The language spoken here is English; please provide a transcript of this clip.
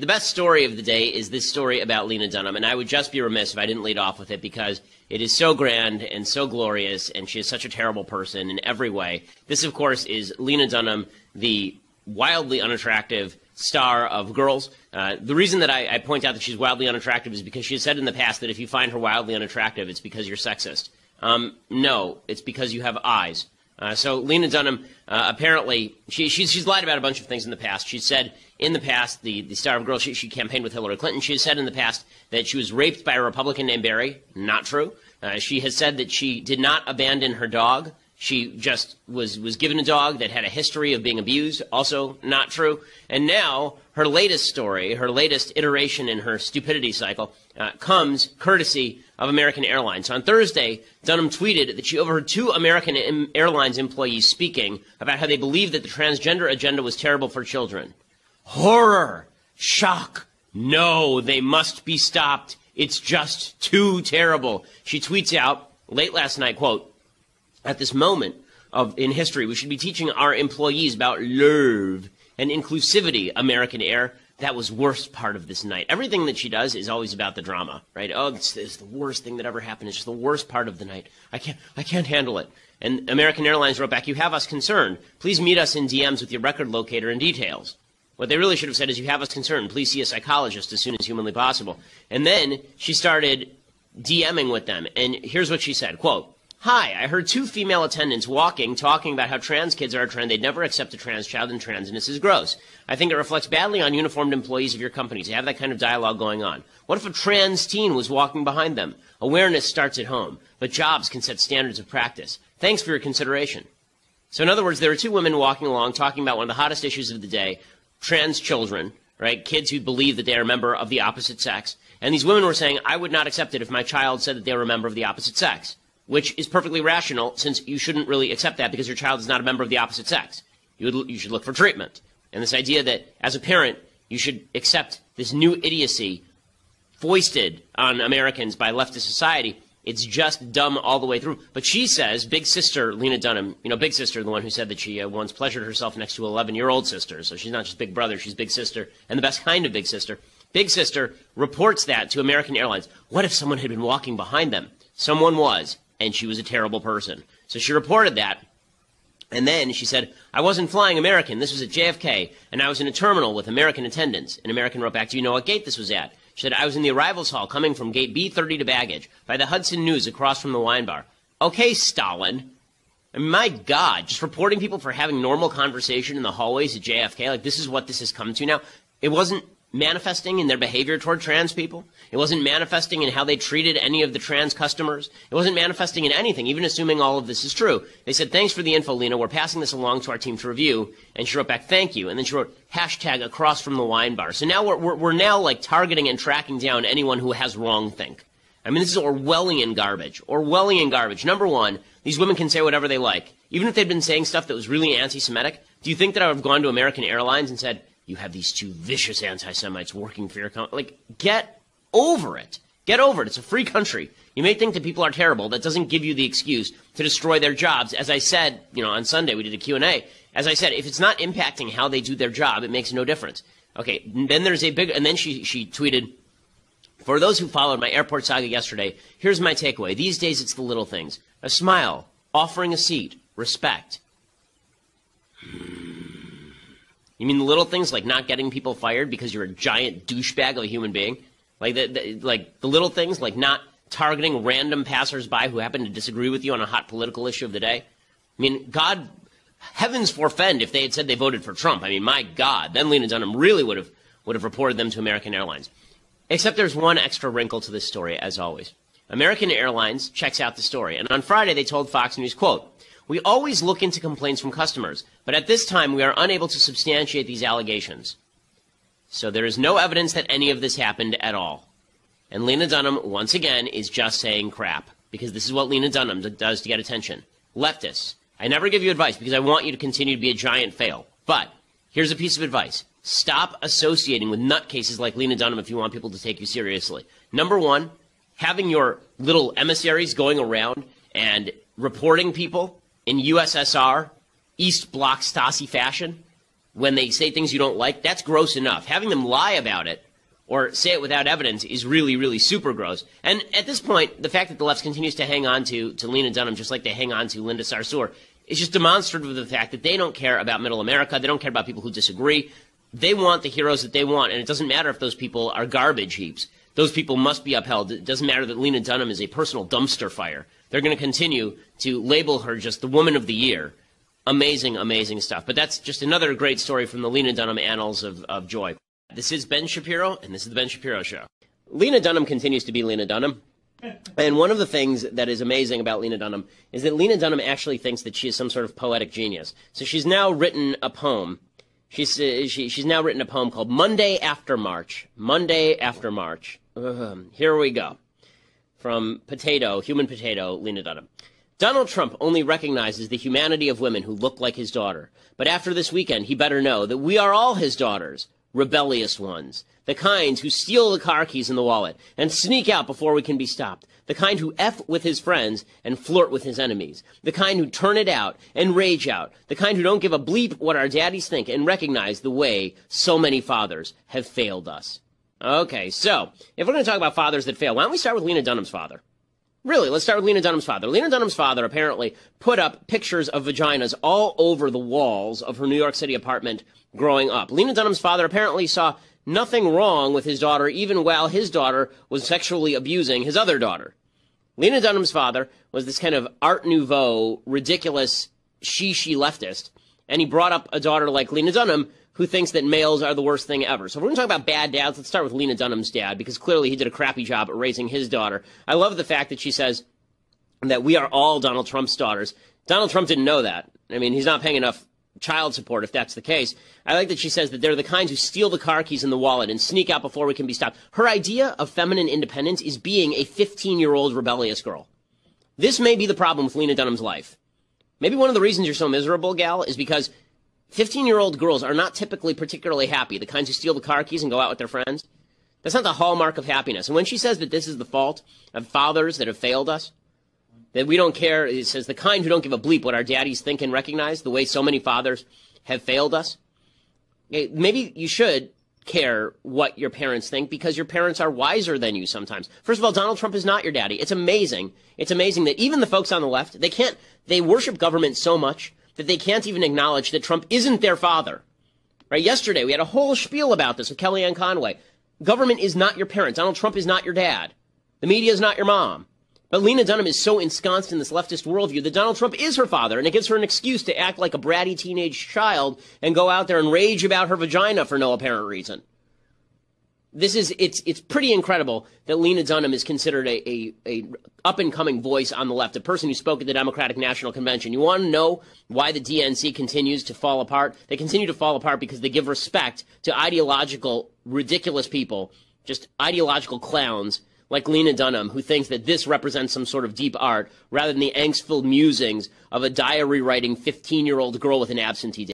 The best story of the day is this story about Lena Dunham, and I would just be remiss if I didn't lead off with it because it is so grand and so glorious, and she is such a terrible person in every way. This, of course, is Lena Dunham, the wildly unattractive star of Girls. The reason that I point out that she's wildly unattractive is because she has said in the past that if you find her wildly unattractive, it's because you're sexist. No, it's because you have eyes. So Lena Dunham, apparently, she's lied about a bunch of things in the past. She said in the past, the star of Girls, she campaigned with Hillary Clinton. She has said in the past that she was raped by a Republican named Barry. Not true. She has said that she did not abandon her dog. She just was given a dog that had a history of being abused. Also not true. And now her latest story, her latest iteration in her stupidity cycle, comes courtesy of American Airlines. On Thursday, Dunham tweeted that she overheard two American Airlines employees speaking about how they believed that the transgender agenda was terrible for children. Horror! Shock! No, they must be stopped. It's just too terrible. She tweets out late last night, quote, "At this moment in history, we should be teaching our employees about love and inclusivity, American Air. That was worst part of this night." Everything that she does is always about the drama, right? Oh, it's the worst thing that ever happened. It's just the worst part of the night. I can't handle it. And American Airlines wrote back, "You have us concerned. Please meet us in DMs with your record locator and details." What they really should have said is, "You have us concerned. Please see a psychologist as soon as humanly possible." And then she started DMing with them. And here's what she said, quote, "Hi, I heard two female attendants talking about how trans kids are a trend. They'd never accept a trans child, and transness is gross. I think it reflects badly on uniformed employees of your company to have that kind of dialogue going on. What if a trans teen was walking behind them? Awareness starts at home, but jobs can set standards of practice. Thanks for your consideration." So in other words, there are two women walking along talking about one of the hottest issues of the day, trans children, right? Kids who believe that they are a member of the opposite sex. And these women were saying, "I would not accept it if my child said that they were a member of the opposite sex," which is perfectly rational, since you shouldn't really accept that because your child is not a member of the opposite sex. You should look for treatment. And this idea that, as a parent, you should accept this new idiocy foisted on Americans by leftist society, it's just dumb all the way through. But she says, big sister Lena Dunham, Big Sister, the one who said that she once pleasured herself next to an 11-year-old sister, so she's not just big brother, she's big sister, and the best kind of big sister. Big sister reports that to American Airlines. What if someone had been walking behind them? Someone was. And she was a terrible person. So she reported that, and then she said, "I wasn't flying American. This was at JFK, and I was in a terminal with American attendants." An American wrote back, "Do you know what gate this was at?" She said, "I was in the arrivals hall coming from gate B30 to baggage by the Hudson News across from the wine bar." Okay, Stalin. I mean, my God, just reporting people for having normal conversation in the hallways at JFK, like this is what this has come to now. It wasn't manifesting in their behavior toward trans people. It wasn't manifesting in how they treated any of the trans customers. It wasn't manifesting in anything, even assuming all of this is true. They said, "Thanks for the info, Lena. We're passing this along to our team to review." And she wrote back, "Thank you." And then she wrote, hashtag across from the wine bar. So now we're now like targeting and tracking down anyone who has wrong think. I mean, this is Orwellian garbage. Orwellian garbage. Number one, these women can say whatever they like. Even if they'd been saying stuff that was really anti-Semitic, do you think that I would have gone to American Airlines and said, "You have these two vicious anti-Semites working for your company"? Like, get over it. Get over it. It's a free country. You may think that people are terrible. That doesn't give you the excuse to destroy their jobs. As I said, on Sunday we did a Q&A. As I said, if it's not impacting how they do their job, it makes no difference. Okay, then there's a big, and then she tweeted, "For those who followed my airport saga yesterday, here's my takeaway. These days it's the little things. A smile, offering a seat, respect." You mean the little things like not getting people fired because you're a giant douchebag of a human being? Like the little things like not targeting random passersby who happen to disagree with you on a hot political issue of the day? I mean, God, heavens forfend if they had said they voted for Trump. I mean, my God, then Lena Dunham really would have reported them to American Airlines. Except there's one extra wrinkle to this story, as always. American Airlines checks out the story, and on Friday they told Fox News, quote, "We always look into complaints from customers, but at this time we are unable to substantiate these allegations." So there is no evidence that any of this happened at all. And Lena Dunham, once again, is just saying crap, because this is what Lena Dunham does to get attention. Leftists, I never give you advice because I want you to continue to be a giant fail. But here's a piece of advice. Stop associating with nutcases like Lena Dunham if you want people to take you seriously. Number one, having your little emissaries going around and reporting people in USSR, East Bloc Stasi fashion, when they say things you don't like, that's gross enough. Having them lie about it or say it without evidence is really, really super gross. And at this point, the fact that the left continues to hang on to Lena Dunham just like they hang on to Linda Sarsour is just demonstrative of the fact that they don't care about middle America. They don't care about people who disagree. They want the heroes that they want, and it doesn't matter if those people are garbage heaps. Those people must be upheld. It doesn't matter that Lena Dunham is a personal dumpster fire. They're going to continue to label her just the woman of the year. Amazing, amazing stuff. But that's just another great story from the Lena Dunham annals of joy. This is Ben Shapiro, and this is the Ben Shapiro Show. Lena Dunham continues to be Lena Dunham. And one of the things that is amazing about Lena Dunham is that Lena Dunham actually thinks that she is some sort of poetic genius. So she's now written a poem. She's now written a poem called Monday After March. Monday After March. Here we go. From Human Potato, Lena Dunham. Donald Trump only recognizes the humanity of women who look like his daughter. But after this weekend, he better know that we are all his daughters. Rebellious ones. The kind who steal the car keys and the wallet and sneak out before we can be stopped. The kind who F with his friends and flirt with his enemies. The kind who turn it out and rage out. The kind who don't give a bleep what our daddies think and recognize the way so many fathers have failed us. Okay, so if we're going to talk about fathers that fail, why don't we start with Lena Dunham's father? Really, let's start with Lena Dunham's father. Lena Dunham's father apparently put up pictures of vaginas all over the walls of her New York City apartment growing up. Lena Dunham's father apparently saw nothing wrong with his daughter, even while his daughter was sexually abusing his other daughter. Lena Dunham's father was this kind of Art Nouveau, ridiculous, she leftist, and he brought up a daughter like Lena Dunham, who thinks that males are the worst thing ever. So if we're going to talk about bad dads, let's start with Lena Dunham's dad, because clearly he did a crappy job at raising his daughter. I love the fact that she says that we are all Donald Trump's daughters. Donald Trump didn't know that. I mean, he's not paying enough child support if that's the case. I like that she says that they're the kinds who steal the car keys and the wallet and sneak out before we can be stopped. Her idea of feminine independence is being a 15-year-old rebellious girl. This may be the problem with Lena Dunham's life. Maybe one of the reasons you're so miserable, gal, is because 15-year-old girls are not typically particularly happy, the kinds who steal the car keys and go out with their friends. That's not the hallmark of happiness. And when she says that this is the fault of fathers that have failed us, that we don't care, it says the kind who don't give a bleep what our daddies think and recognize, the way so many fathers have failed us. Maybe you should care what your parents think because your parents are wiser than you sometimes. First of all, Donald Trump is not your daddy. It's amazing. It's amazing that even the folks on the left, they worship government so much that they can't even acknowledge that Trump isn't their father. Right? Yesterday, we had a whole spiel about this with Kellyanne Conway. Government is not your parent. Donald Trump is not your dad. The media is not your mom. But Lena Dunham is so ensconced in this leftist worldview that Donald Trump is her father, and it gives her an excuse to act like a bratty teenage child and go out there and rage about her vagina for no apparent reason. It's pretty incredible that Lena Dunham is considered a up-and-coming voice on the left, a person who spoke at the Democratic National Convention. You want to know why the DNC continues to fall apart? They continue to fall apart because they give respect to ideological, ridiculous people, just ideological clowns like Lena Dunham, who thinks that this represents some sort of deep art rather than the angst-filled musings of a diary-writing 15-year-old girl with an absentee dad.